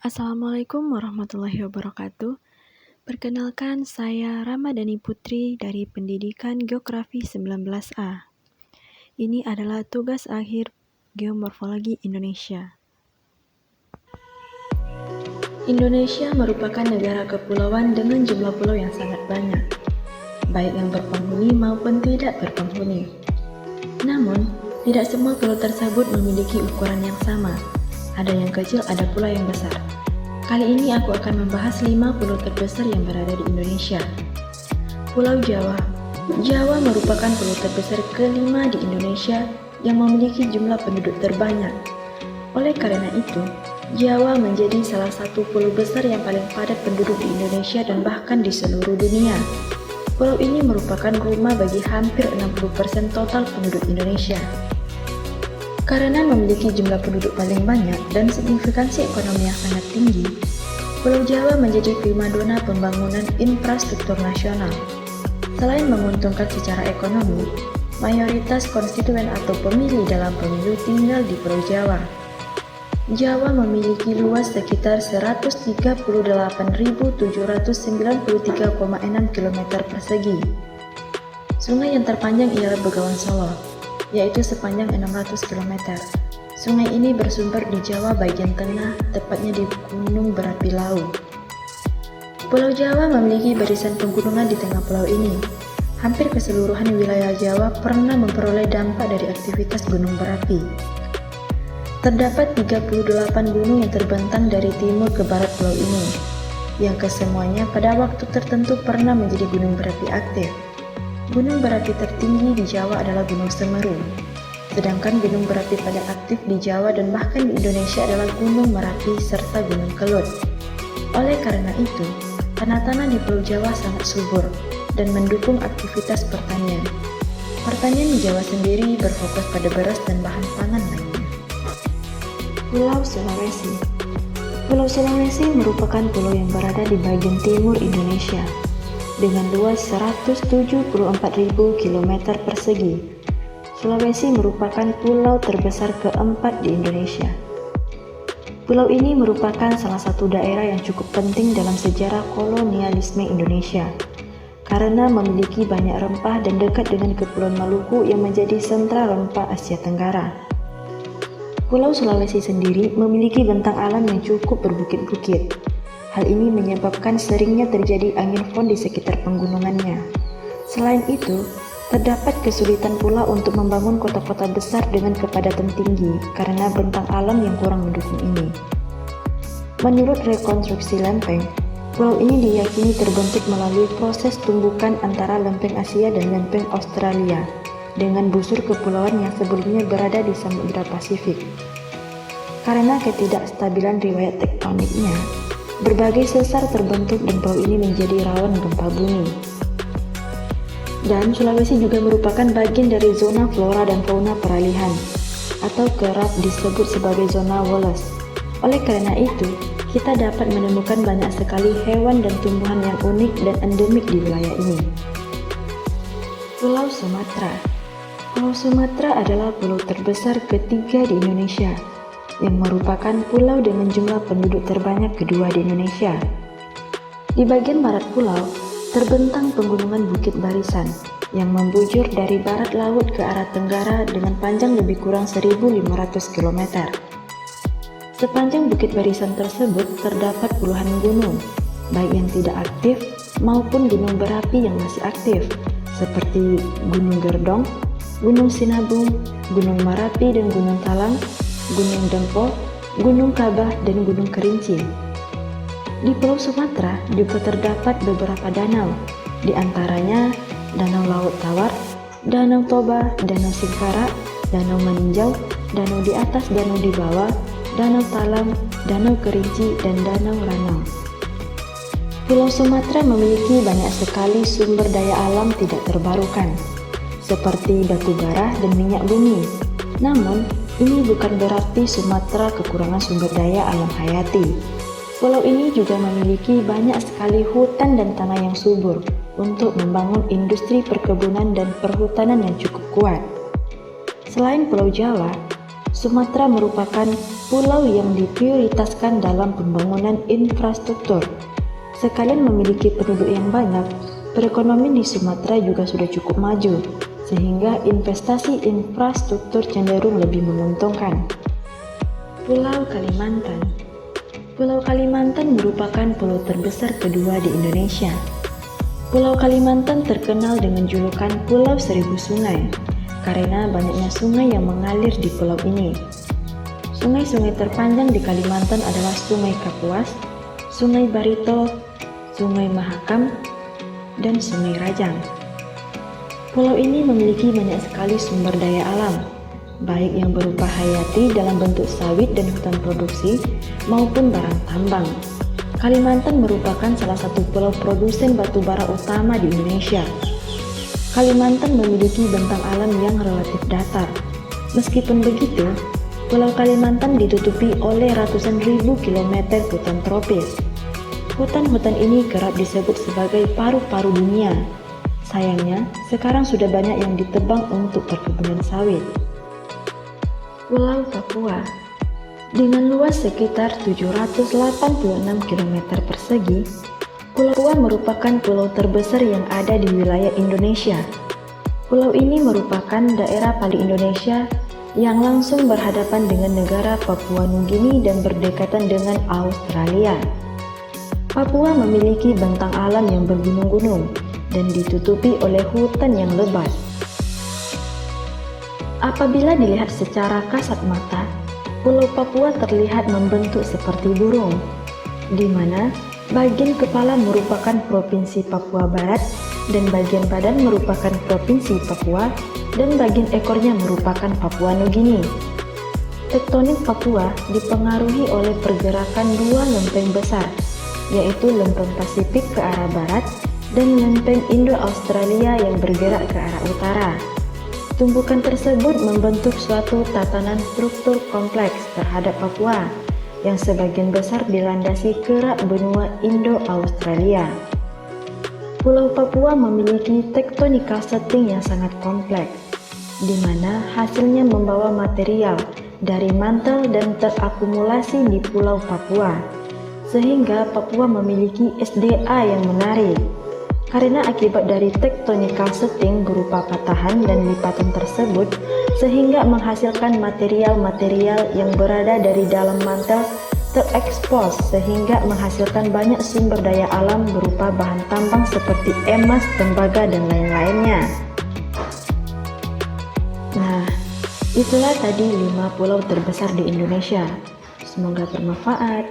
Assalamualaikum warahmatullahi wabarakatuh. Perkenalkan, saya Ramadhani Putri dari Pendidikan Geografi 19A. Ini adalah tugas akhir Geomorfologi Indonesia. Indonesia merupakan negara kepulauan dengan jumlah pulau yang sangat banyak, baik yang berpenghuni maupun tidak berpenghuni. Namun, tidak semua pulau tersebut memiliki ukuran yang sama. Ada yang kecil, ada pula yang besar. Kali ini aku akan membahas 5 pulau terbesar yang berada di Indonesia. Pulau Jawa. Jawa merupakan pulau terbesar kelima di Indonesia yang memiliki jumlah penduduk terbanyak. Oleh karena itu, Jawa menjadi salah satu pulau besar yang paling padat penduduk di Indonesia dan bahkan di seluruh dunia. Pulau ini merupakan rumah bagi hampir 60% total penduduk Indonesia. Karena memiliki jumlah penduduk paling banyak dan signifikansi ekonomi yang sangat tinggi, Pulau Jawa menjadi primadona pembangunan infrastruktur nasional. Selain menguntungkan secara ekonomi, mayoritas konstituen atau pemilih dalam pemilu tinggal di Pulau Jawa. Jawa memiliki luas sekitar 138.793,6 km persegi. Sungai yang terpanjang ialah Begawan Solo, yaitu sepanjang 600 km. Sungai ini bersumber di Jawa bagian tengah, tepatnya di Gunung Berapi Lau. Pulau Jawa memiliki barisan pegunungan di tengah pulau ini. Hampir keseluruhan wilayah Jawa pernah memperoleh dampak dari aktivitas gunung berapi. Terdapat 38 gunung yang terbentang dari timur ke barat pulau ini, yang kesemuanya pada waktu tertentu pernah menjadi gunung berapi aktif. Gunung berapi tertinggi di Jawa adalah Gunung Semeru, sedangkan gunung berapi paling aktif di Jawa dan bahkan di Indonesia adalah Gunung Merapi serta Gunung Kelut. Oleh karena itu, tanah-tanah di Pulau Jawa sangat subur dan mendukung aktivitas pertanian. Pertanian di Jawa sendiri berfokus pada beras dan bahan pangan lainnya. Pulau Sulawesi. Pulau Sulawesi merupakan pulau yang berada di bagian timur Indonesia, dengan luas 174.000 km persegi. Sulawesi merupakan pulau terbesar keempat di Indonesia. Pulau ini merupakan salah satu daerah yang cukup penting dalam sejarah kolonialisme Indonesia, karena memiliki banyak rempah dan dekat dengan Kepulauan Maluku yang menjadi sentra rempah Asia Tenggara. Pulau Sulawesi sendiri memiliki bentang alam yang cukup berbukit-bukit. Hal ini menyebabkan seringnya terjadi angin fon di sekitar penggunungannya. Selain itu, terdapat kesulitan pula untuk membangun kota-kota besar dengan kepadatan tinggi karena bentang alam yang kurang mendukung ini. Menurut rekonstruksi lempeng, pulau ini diyakini terbentuk melalui proses tumbukan antara lempeng Asia dan lempeng Australia dengan busur kepulauan yang sebelumnya berada di Samudra Pasifik. Karena ketidakstabilan riwayat tektoniknya, berbagai sesar terbentuk dan pulau ini menjadi rawan gempa bumi. Dan Sulawesi juga merupakan bagian dari zona flora dan fauna peralihan, atau kerap disebut sebagai zona Wallace. Oleh karena itu, kita dapat menemukan banyak sekali hewan dan tumbuhan yang unik dan endemik di wilayah ini. Pulau Sumatera. Pulau Sumatera adalah pulau terbesar ketiga di Indonesia, yang merupakan pulau dengan jumlah penduduk terbanyak kedua di Indonesia. Di bagian barat pulau, terbentang pegunungan Bukit Barisan yang membujur dari barat laut ke arah tenggara dengan panjang lebih kurang 1.500 km. Sepanjang Bukit Barisan tersebut terdapat puluhan gunung, baik yang tidak aktif maupun gunung berapi yang masih aktif, seperti Gunung Gerdong, Gunung Sinabung, Gunung Merapi dan Gunung Talang, Gunung Dempo, Gunung Kabah, dan Gunung Kerinci. Di Pulau Sumatera juga terdapat beberapa danau, di antaranya Danau Laut Tawar, Danau Toba, Danau Singkara, Danau Meninjau, Danau di atas, Danau di bawah, Danau Talang, Danau Kerinci, dan Danau Ranau. Pulau Sumatera memiliki banyak sekali sumber daya alam tidak terbarukan, seperti batu bara dan minyak bumi. Namun, ini bukan berarti Sumatera kekurangan sumber daya alam hayati. Pulau ini juga memiliki banyak sekali hutan dan tanah yang subur untuk membangun industri perkebunan dan perhutanan yang cukup kuat. Selain Pulau Jawa, Sumatera merupakan pulau yang diprioritaskan dalam pembangunan infrastruktur. Sekalian memiliki penduduk yang banyak, perekonomian di Sumatera juga sudah cukup maju, sehingga investasi infrastruktur cenderung lebih menguntungkan. Pulau Kalimantan. Pulau Kalimantan merupakan pulau terbesar kedua di Indonesia. Pulau Kalimantan terkenal dengan julukan Pulau Seribu Sungai karena banyaknya sungai yang mengalir di pulau ini. Sungai-sungai terpanjang di Kalimantan adalah Sungai Kapuas, Sungai Barito, Sungai Mahakam, dan Sungai Rajang. Pulau ini memiliki banyak sekali sumber daya alam, baik yang berupa hayati dalam bentuk sawit dan hutan produksi maupun barang tambang. Kalimantan merupakan salah satu pulau produsen batu bara utama di Indonesia. Kalimantan memiliki bentang alam yang relatif datar. Meskipun begitu, Pulau Kalimantan ditutupi oleh ratusan ribu kilometer hutan tropis. Hutan-hutan ini kerap disebut sebagai paru-paru dunia. Sayangnya, sekarang sudah banyak yang ditebang untuk perkebunan sawit. Pulau Papua. Dengan luas sekitar 786 km persegi, Pulau Papua merupakan pulau terbesar yang ada di wilayah Indonesia. Pulau ini merupakan daerah paling Indonesia yang langsung berhadapan dengan negara Papua Nugini dan berdekatan dengan Australia. Papua memiliki bentang alam yang bergunung-gunung dan ditutupi oleh hutan yang lebat. Apabila dilihat secara kasat mata, Pulau Papua terlihat membentuk seperti burung, di mana bagian kepala merupakan Provinsi Papua Barat dan bagian badan merupakan Provinsi Papua dan bagian ekornya merupakan Papua Nugini. Tektonik Papua dipengaruhi oleh pergerakan dua lempeng besar, yaitu lempeng Pasifik ke arah barat dan lempeng Indo-Australia yang bergerak ke arah utara. Tumbukan tersebut membentuk suatu tatanan struktur kompleks terhadap Papua yang sebagian besar dilandasi kerak benua Indo-Australia. Pulau Papua memiliki tektonika setting yang sangat kompleks, di mana hasilnya membawa material dari mantel dan terakumulasi di Pulau Papua, sehingga Papua memiliki SDA yang menarik. Karena akibat dari tektonikal setting berupa patahan dan lipatan tersebut, sehingga menghasilkan material-material yang berada dari dalam mantel terekspos, sehingga menghasilkan banyak sumber daya alam berupa bahan tambang seperti emas, tembaga, dan lain-lainnya. Nah, itulah tadi 5 pulau terbesar di Indonesia. Semoga bermanfaat.